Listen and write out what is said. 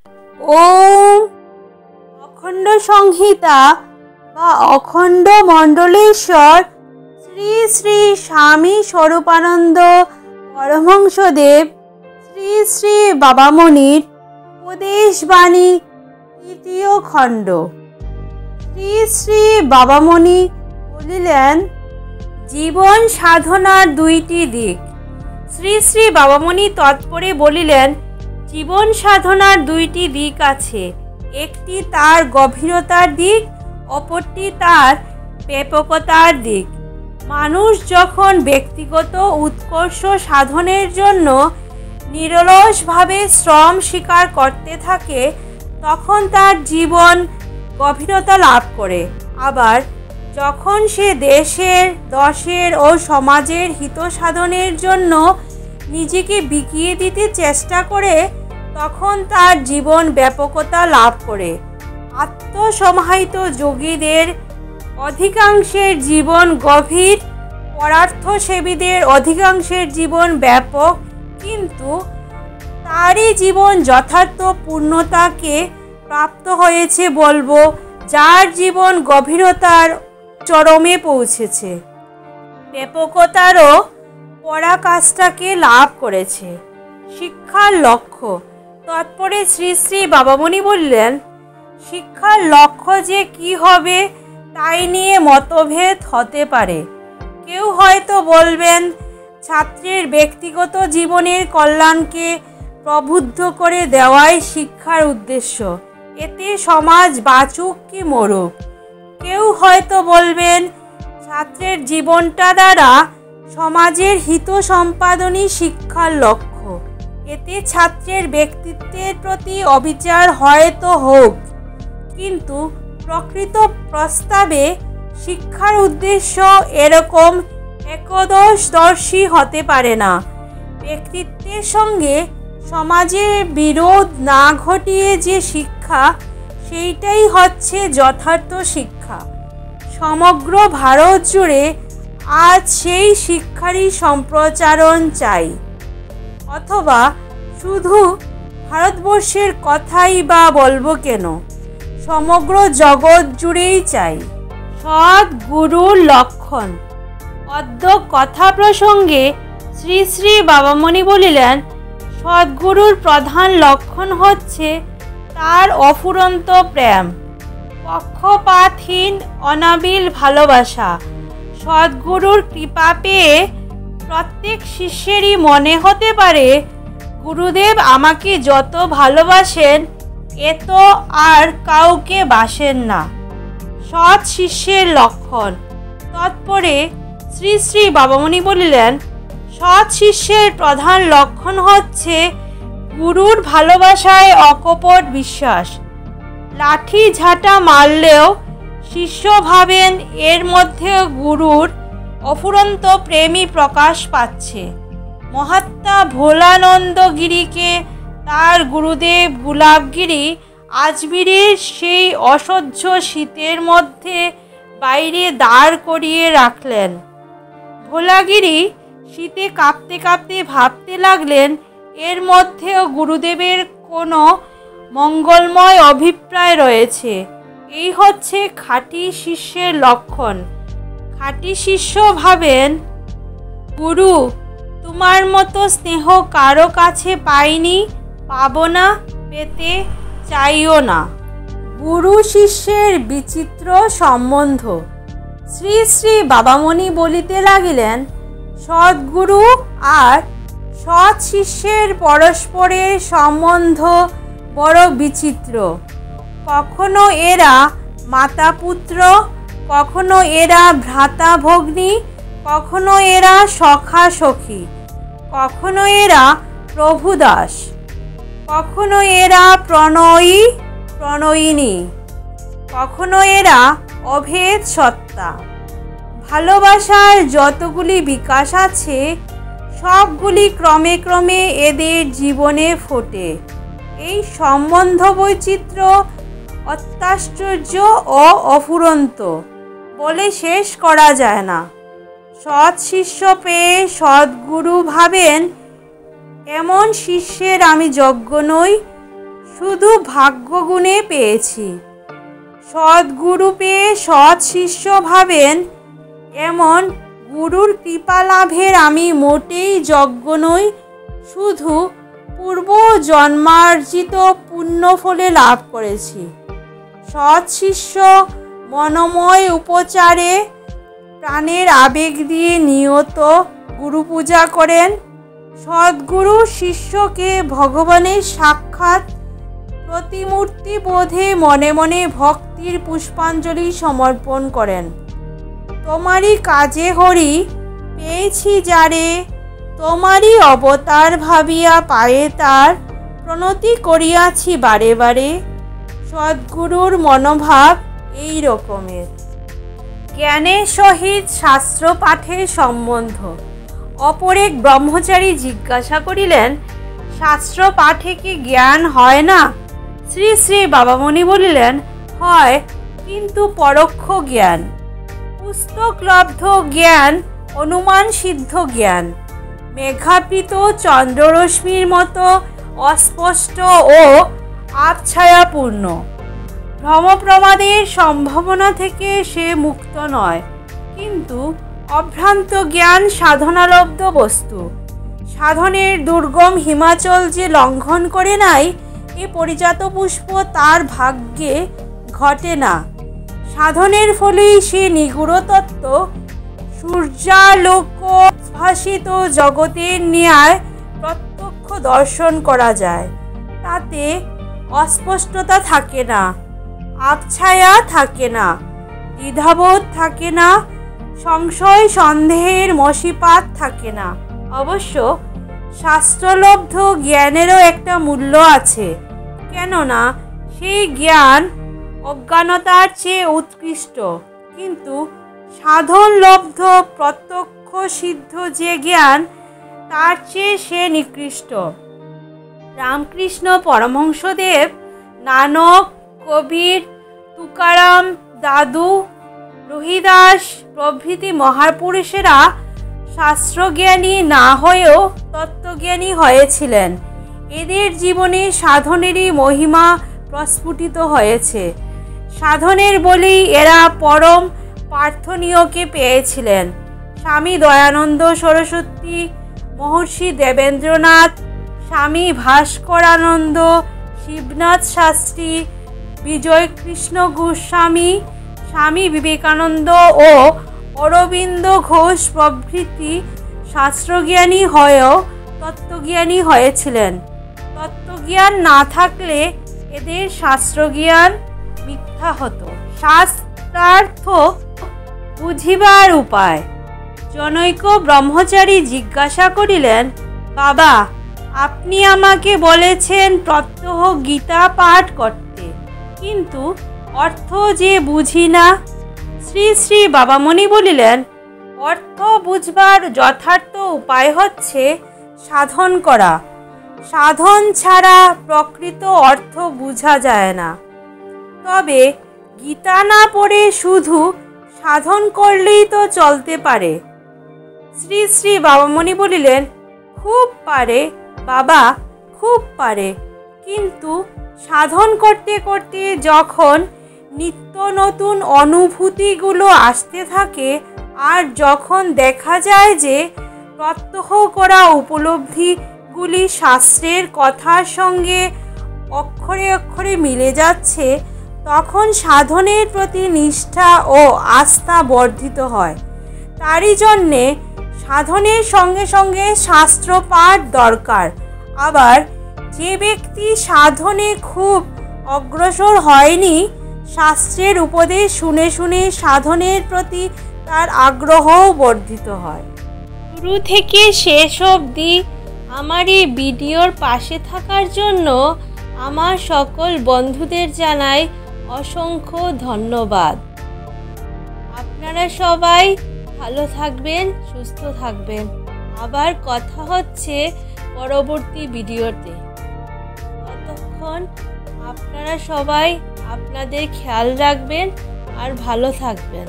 ওম অখণ্ড সংহিতা বা অখণ্ড মণ্ডলেশ্বর শ্রী শ্রী স্বামী স্বরূপানন্দ পরমহংসদেব শ্রী শ্রী বাবামণির উপদেশবাণী তৃতীয় খণ্ড। শ্রী শ্রী বাবামণি বলিলেন, জীবন সাধনার দুইটি দিক। শ্রী শ্রী বাবামণি তৎপরে বলিলেন, জীবন সাধনার দুইটি দিক আছে, একটি তার গভীরতার দিক, অপরটি তার ব্যাপকতার দিক। মানুষ যখন ব্যক্তিগত উৎকর্ষ সাধনের জন্য নিরলসভাবে শ্রম স্বীকার করতে থাকে তখন তার জীবন গভীরতা লাভ করে। আবার যখন সে দেশের, দশের ও সমাজের হিত সাধনের জন্য নিজেকে বিকিয়ে দিতে চেষ্টা করে তখন তার জীবন ব্যাপকতা লাভ করে। আত্মসমাহিত যোগীদের অধিকাংশের জীবন গভীর, পরার্থসেবীদের অধিকাংশের জীবন ব্যাপক, কিন্তু তারই জীবন যথার্থ পূর্ণতাকে প্রাপ্ত হয়েছে বলবো যার জীবন গভীরতার চরমে পৌঁছেছে, ব্যাপকতারও পরাকাষ্ঠাকে লাভ করেছে। শিক্ষার লক্ষ্য। তৎপরে শ্রী শ্রী বাবামণি বললেন, শিক্ষার লক্ষ্য যে কি হবে তাই নিয়ে মতভেদ হতে পারে। কেউ হয়তো বলবেন, ছাত্রের ব্যক্তিগত জীবনের কল্যাণকে প্রবুদ্ধ করে দেওয়াই শিক্ষার উদ্দেশ্য, এতে সমাজ বাঁচুক কি মরুক। কেউ হয়তো বলবেন, ছাত্রের জীবনটা দ্বারা সমাজের হিত সম্পাদনই শিক্ষার লক্ষ্য, এতে ছাত্রের ব্যক্তিত্বের প্রতি অবিচার হয়তো হোক, কিন্তু প্রকৃত প্রস্তাবে শিক্ষার উদ্দেশ্য এরকম একদর্শী হতে পারে না। ব্যক্তিত্বের সঙ্গে সমাজের বিরোধ না ঘটিয়ে যে শিক্ষা, সেইটাই হচ্ছে যথার্থ শিক্ষা। সমগ্র ভারত জুড়ে আজ সেই শিক্ষারই সম্প্রচারণ চাই, অথবা শুধু ভারতবর্ষের কথাই বা বলবো কেন, সমগ্র জগৎ জুড়েই চাই। সৎ গুরুর লক্ষণ। অদ্য কথা প্রসঙ্গে শ্রী শ্রী বাবামণি বলিলেন, সদ্গুরুর প্রধান লক্ষণ হচ্ছে তার অফুরন্ত প্রেম, পক্ষপাতহীন অনাবিল ভালোবাসা। সদ্গুরুর কৃপা পেয়ে প্রত্যেক শিষ্যেরই মনে হতে পারে, গুরুদেব আমাকে যত ভালোবাসেন এ তো আর কাউকে বাসেন না। সৎ শিষ্যের লক্ষণ। তৎপরে শ্রী শ্রী বাবামণি বলিলেন, সৎ শিষ্যের প্রধান লক্ষণ হচ্ছে গুরুর ভালোবাসায় অকপট বিশ্বাস। লাঠি ঝাঁটা মারলেও শিষ্য ভাবেন এর মধ্যে গুরুর অফুরন্ত প্রেমই প্রকাশ পাচ্ছে। মহাত্মা ভোলানন্দ গিরিকে তার গুরুদেব গুলাবগিরি আজমিরের সেই অসহ্য শীতের মধ্যে বাইরে দাঁড় করিয়ে রাখলেন। ভোলাগিরি শীতে কাঁপতে কাঁপতে ভাবতে লাগলেন, এর মধ্যেও গুরুদেবের কোনো মঙ্গলময় অভিপ্রায় রয়েছে। এই হচ্ছে খাঁটি শিষ্যের লক্ষণ। খাঁটি শিষ্য ভাবেন, গুরু তোমার মতো স্নেহ কারো কাছে পাইনি, পাবো না, পেতে চাইও না। গুরু শিষ্যের বিচিত্র সম্বন্ধ। শ্রী শ্রী বাবামণি বলিতে লাগিলেন, সদ্গুরু আর সৎ শিষ্যের পরস্পরের সম্বন্ধ বড় বিচিত্র। কখনো এরা মাতা পুত্র, কখনো এরা ভ্রাতা ভগ্নী, কখনো এরা সখা সখী, কখনো এরা প্রভুদাস, কখনো এরা প্রণয়ী প্রণয়িনী, কখনো এরা অভেদ সত্তা। ভালোবাসার যতগুলি বিকাশ আছে সবগুলি ক্রমে ক্রমে এদের জীবনে ফোটে। এই সম্বন্ধ বৈচিত্র্য অত্যাশ্চর্য ও অফুরন্ত, বলে শেষ করা যায় না। সৎ শিষ্য পেয়ে সদ্গুরু ভাবেন, এমন শিষ্যের আমি যোগ্য নই। শুধু ভাগ্যগুণে পেয়েছি। সদ্গুরু পেয়ে সৎ শিষ্য ভাবেন এমন গুরুর কৃপা লাভের আমি মোটেই যোগ্য নই, শুধু পূর্ব জন্মার্জিত পুণ্যফলে লাভ করেছি। সৎ শিষ্য মনময় উপচারে প্রাণের আবেগ দিয়ে নিয়ত গুরু পূজা করেন। সদ্গুরু শিষ্যকে ভগবানের সাক্ষাৎ প্রতিমূর্তি বোধে মনে মনে ভক্তির পুষ্পাঞ্জলি সমর্পণ করেন। তোমারই কাজে হরি পেয়েছি যারে, তোমারই অবতার ভাবিয়া পায়ে তার প্রণতি করিয়াছি বারে বারে। সদ্গুরুর মনোভাব এই রকমের। জ্ঞানের সহিত শাস্ত্র পাঠের সম্বন্ধ। অপর এক ব্রহ্মচারী জিজ্ঞাসা করিলেন, শাস্ত্র পাঠে কি জ্ঞান হয় না? শ্রী শ্রী বাবামণি বলিলেন, হয়, কিন্তু পরোক্ষ জ্ঞান। পুস্তকলব্ধ জ্ঞান অনুমান সিদ্ধ জ্ঞান। মেঘাবৃত চন্দ্ররশ্মির মতো অস্পষ্ট ও আবছায়াপূর্ণ। ভ্রমপ্রমাদের সম্ভাবনা থেকে সে মুক্ত নয়, কিন্তু অভ্রান্ত জ্ঞান সাধনালব্ধ বস্তু। সাধনের দুর্গম হিমাচল যে লঙ্ঘন করে নাই, এ পরিজাত পুষ্প তার ভাগ্যে ঘটে না। সাধনের ফলেই সে নিগূঢ় তত্ত্ব সূর্যালোক ভাসিত জগতের ন্যায় প্রত্যক্ষ দর্শন করা যায়। তাতে অস্পষ্টতা থাকে না, আবছায়া থাকে না, দ্বিধাবোধ থাকে না, সংশয় সন্দেহের মসিপাত থাকে না। অবশ্য শাস্ত্রলব্ধ জ্ঞানেরও একটা মূল্য আছে, কেননা সেই জ্ঞান অজ্ঞানতার চেয়ে উৎকৃষ্ট। কিন্তু সাধনলব্ধ প্রত্যক্ষ সিদ্ধ যে জ্ঞান, তার চেয়ে সে নিকৃষ্ট। রামকৃষ্ণ পরমহংসদেব, নানক, কবির, তুকারাম, দাদু, রহিদাস প্রভৃতি মহাপুরুষেরা শাস্ত্রজ্ঞানী না হয়েও তত্ত্বজ্ঞানী হয়েছিলেন। এদের জীবনে সাধনেরই মহিমা প্রস্ফুটিত হয়েছে। সাধনের বলেই এরা পরম প্রার্থনীয়কে পেয়েছিলেন। স্বামী দয়ানন্দ সরস্বতী, মহর্ষি দেবেন্দ্রনাথ, স্বামী ভাস্করানন্দ, শিবনাথ শাস্ত্রী, বিজয়কৃষ্ণ গোস্বামী, স্বামী বিবেকানন্দ ও অরবিন্দ ঘোষ প্রভৃতি শাস্ত্রজ্ঞানী হয়েও তত্ত্বজ্ঞানী হয়েছিলেন। তত্ত্বজ্ঞান না থাকলে এদের শাস্ত্রজ্ঞান মিথ্যা হতো। শাস্ত্রার্থ বুঝিবার উপায়। জনৈক ব্রহ্মচারী জিজ্ঞাসা করিলেন, বাবা, আপনি আমাকে বলেছেন প্রত্যহ গীতা পাঠ করতে, কিন্তু অর্থ যে বুঝি না। শ্রী শ্রী বাবামণি বলিলেন, অর্থ বুঝবার যথার্থ উপায় হচ্ছে সাধন করা। সাধন ছাড়া প্রকৃত অর্থ বুঝা যায় না। তবে গীতা না পড়ে শুধু সাধন করলেই তো চলতে পারে। শ্রী শ্রী বাবামণি বলিলেন, খুব পারে বাবা, খুব পারে, কিন্তু সাধন করতে করতে যখন নিত্য নতুন অনুভূতিগুলো আসতে থাকে, আর যখন দেখা যায় যে প্রত্যহ করা উপলব্ধিগুলি শাস্ত্রের কথার সঙ্গে অক্ষরে অক্ষরে মিলে যাচ্ছে, তখন সাধনের প্রতি নিষ্ঠা ও আস্থা বর্ধিত হয়। তারই জন্যে সাধনের সঙ্গে সঙ্গে শাস্ত্র পাঠ দরকার। আবার যে ব্যক্তি সাধনে খুব অগ্রসর হয়নি, শাস্ত্রের উপদেশ শুনে শুনে সাধনের প্রতি তার আগ্রহও বর্ধিত হয়। শুরু থেকে শেষ অবধি আমার এই ভিডিওর পাশে থাকার জন্য আমার সকল বন্ধুদের জানাই অসংখ্য ধন্যবাদ। আপনারা সবাই ভালো থাকবেন, সুস্থ থাকবেন। আবার কথা হচ্ছে পরবর্তী ভিডিওতে। ততক্ষণ আপনারা সবাই আপনাদের খেয়াল রাখবেন আর ভালো থাকবেন।